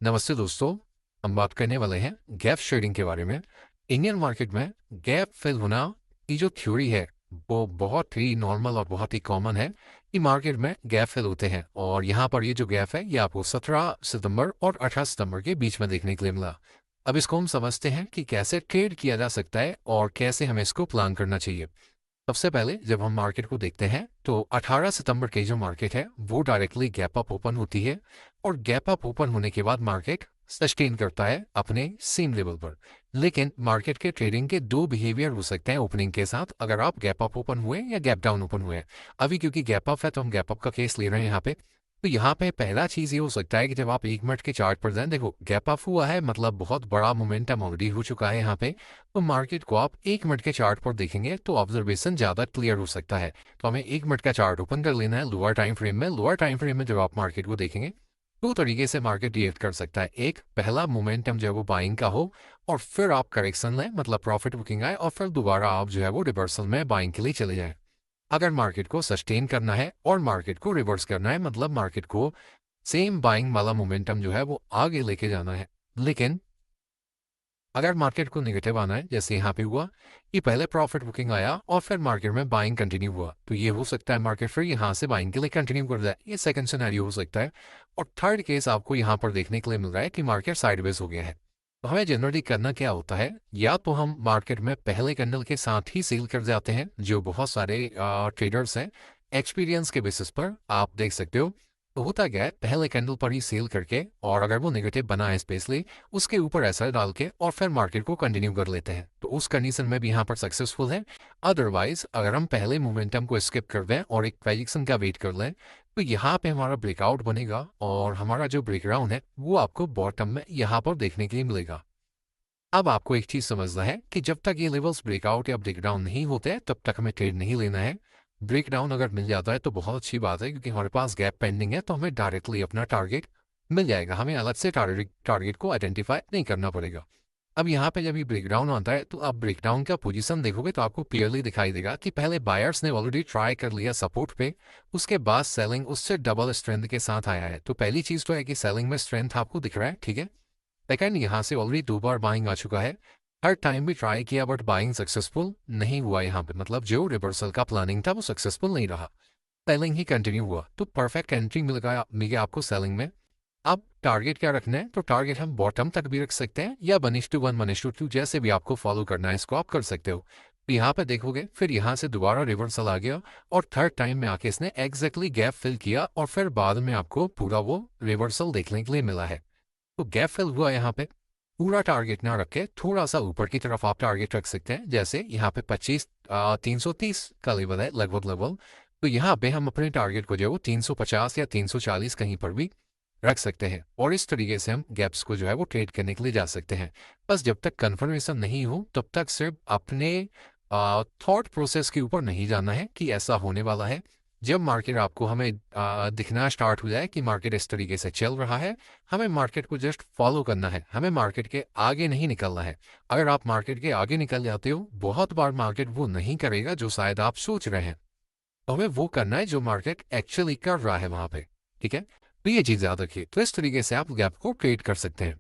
नमस्ते दोस्तों। हम बात करने वाले हैं गैप शेडिंग के बारे में। इंडियन मार्केट में गैप फिल होना की जो थ्योरी है वो बहुत ही नॉर्मल और बहुत ही कॉमन है कि मार्केट में गैप फिल होते हैं। और यहाँ पर ये जो गैप है ये आपको 17 सितंबर और 18 सितंबर के बीच में देखने के लिए मिला। अब इसको हम समझते हैं कि कैसे ट्रेड किया जा सकता है और कैसे हमें इसको प्लान करना चाहिए। सबसे पहले जब हम मार्केट को देखते हैं तो 18 सितंबर की जो मार्केट है वो डायरेक्टली गैप अप ओपन होती है और गैप अप ओपन होने के बाद मार्केट सस्टेन करता है अपने सेम लेवल पर। लेकिन मार्केट के ट्रेडिंग के दो बिहेवियर हो सकते हैं ओपनिंग के साथ, अगर आप गैप अप ओपन हुए या गैप डाउन ओपन हुए। अभी क्योंकि गैप अप है तो हम गैप अप का केस ले रहे हैं यहाँ पे। तो यहाँ पे पहला चीज ये हो सकता है कि जब आप 1 मिनट के चार्ट पर जाएं, देखो गैप अप हुआ है मतलब बहुत बड़ा मोमेंटम ऑलरेडी हो चुका है यहाँ पे। तो मार्केट को आप 1 मिनट के चार्ट पर देखेंगे तो ऑब्जर्वेशन ज्यादा क्लियर हो सकता है। तो हमें 1 मिनट का चार्ट ओपन कर लेना है लोअर टाइम फ्रेम में। लोअर टाइम फ्रेम में जब आप मार्केट को देखेंगे दो तरीके से मार्केट रिएक्ट कर सकता है। एक, पहला मोमेंटम जो है वो बाइंग का हो और फिर आप करेक्शन लें मतलब प्रॉफिट बुकिंग आए और फिर दोबारा आप जो है वो रिवर्सल में बाइंग के लिए चले जाएं। अगर मार्केट को सस्टेन करना है और मार्केट को रिवर्स करना है मतलब मार्केट को सेम बाइंग वाला मोमेंटम जो है वो आगे लेके जाना है। लेकिन अगर मार्केट को नेगेटिव आना है जैसे यहाँ पे हुआ कि पहले प्रॉफिट बुकिंग आया और फिर मार्केट में बाइंग कंटिन्यू हुआ, तो ये हो सकता है मार्केट फिर यहाँ से बाइंग के लिए कंटिन्यू कर जाए। ये सेकंड सिनेरियो हो सकता है। और थर्ड केस आपको यहाँ पर देखने के लिए मिल रहा है कि मार्केट साइडवेज हो गया है। तो हमें जनरली करना क्या होता है, या तो हम मार्केट में पहले कैंडल के साथ ही सेल कर जाते हैं, जो बहुत सारे ट्रेडर्स हैं एक्सपीरियंस के बेसिस पर आप देख सकते हो। तो होता क्या है, पहले कैंडल पर ही सेल करके और अगर वो नेगेटिव बना है स्पेशली उसके ऊपर ऐसा डाल के और फिर मार्केट को कंटिन्यू कर लेते हैं, तो उस कंडीशन में भी यहाँ पर सक्सेसफुल है। अदरवाइज अगर हम पहले मोमेंटम को स्किप कर दें और एक प्रेडिक्शन का वेट कर लें तो यहाँ पे हमारा ब्रेकआउट बनेगा और हमारा जो ब्रेकडाउन है वो आपको बॉटम में यहाँ पर देखने के लिए मिलेगा। अब आपको एक चीज समझना है कि जब तक ये लेवल्स ब्रेकआउट या ब्रेकडाउन नहीं होते तब तक हमें ट्रेड नहीं लेना है। ब्रेकडाउन अगर मिल जाता है तो बहुत अच्छी बात है क्योंकि हमारे पास गैप पेंडिंग है, तो हमें डायरेक्टली अपना टारगेट मिल जाएगा, हमें अलग से टारगेट को आइडेंटिफाई नहीं करना पड़ेगा। अब यहाँ पे जब ये ब्रेकडाउन आता है तो आप ब्रेकडाउन का पोजीशन देखोगे तो आपको क्लियरली दिखाई देगा कि पहले बायर्स ने ऑलरेडी ट्राई कर लिया सपोर्ट पे, उसके बाद सेलिंग उससे डबल स्ट्रेंथ के साथ आया है। तो पहली चीज तो है कि सेलिंग में स्ट्रेंथ आपको दिख रहा है, ठीक है। सेकंड, यहाँ से ऑलरेडी 2 बार बाइंग आ चुका है। हर टाइम भी ट्राई किया बट बाइंग सक्सेसफुल नहीं हुआ यहाँ पे, मतलब जो रिवर्सल का प्लानिंग था वो सक्सेसफुल नहीं रहा, सेलिंग ही कंटिन्यू हुआ। तो परफेक्ट एंट्री मिल गया आपको सेलिंग में। अब टारगेट क्या रखना है, तो टारगेट हम बॉटम तक भी रख सकते हैं या 1:1 1:2 जैसे भी आपको फॉलो करना है इसको आप कर सकते हो। तो यहाँ पे देखोगे फिर यहाँ से दोबारा रिवर्सल आ गया और थर्ड टाइम में आके इसने एग्जैक्टली गैप फिल किया और फिर बाद में आपको पूरा वो रिवर्सल देखने के लिए मिला है। तो गैप फिल हुआ यहाँ पे। पूरा टारगेट ना रखे, थोड़ा सा ऊपर की तरफ आप टारगेट रख सकते हैं, जैसे यहाँ पे 330 का लेवल है लगभग लेवल। तो यहाँ पे हम अपने टारगेट को जो है वो 350 या 340 कहीं पर भी रख सकते हैं और इस तरीके से हम गैप्स को जो है वो ट्रेड करने के लिए जा सकते हैं। बस जब तक कंफर्मेशन नहीं हो तब तक सिर्फ अपने थॉट प्रोसेस के ऊपर नहीं जाना है कि ऐसा होने वाला है। जब मार्केट आपको हमें दिखना स्टार्ट हो जाए कि मार्केट इस तरीके से चल रहा है, हमें मार्केट को जस्ट फॉलो करना है, हमें मार्केट के आगे नहीं निकलना है। अगर आप मार्केट के आगे निकल जाते हो, बहुत बार मार्केट वो नहीं करेगा जो शायद आप सोच रहे हैं, तो हमें वो करना है जो मार्केट एक्चुअली कर रहा है वहां पे, ठीक है। तो ये चीज याद रखिए। तो इस तरीके से आप गैप को क्रिएट कर सकते हैं।